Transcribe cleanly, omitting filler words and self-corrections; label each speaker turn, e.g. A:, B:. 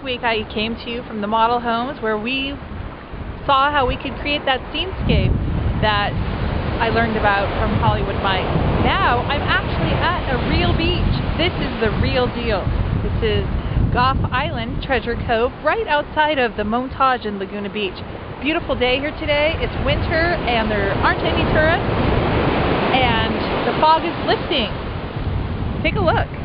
A: week I came to you from the model homes where we saw how we could create that scenescape that I learned about from Hollywood Mike. Now I'm actually at a real beach. This is the real deal. This is Gough Island, Treasure Cove, right outside of the Montage in Laguna Beach. Beautiful day here today. It's winter and there aren't any tourists and the fog is lifting. Take a look.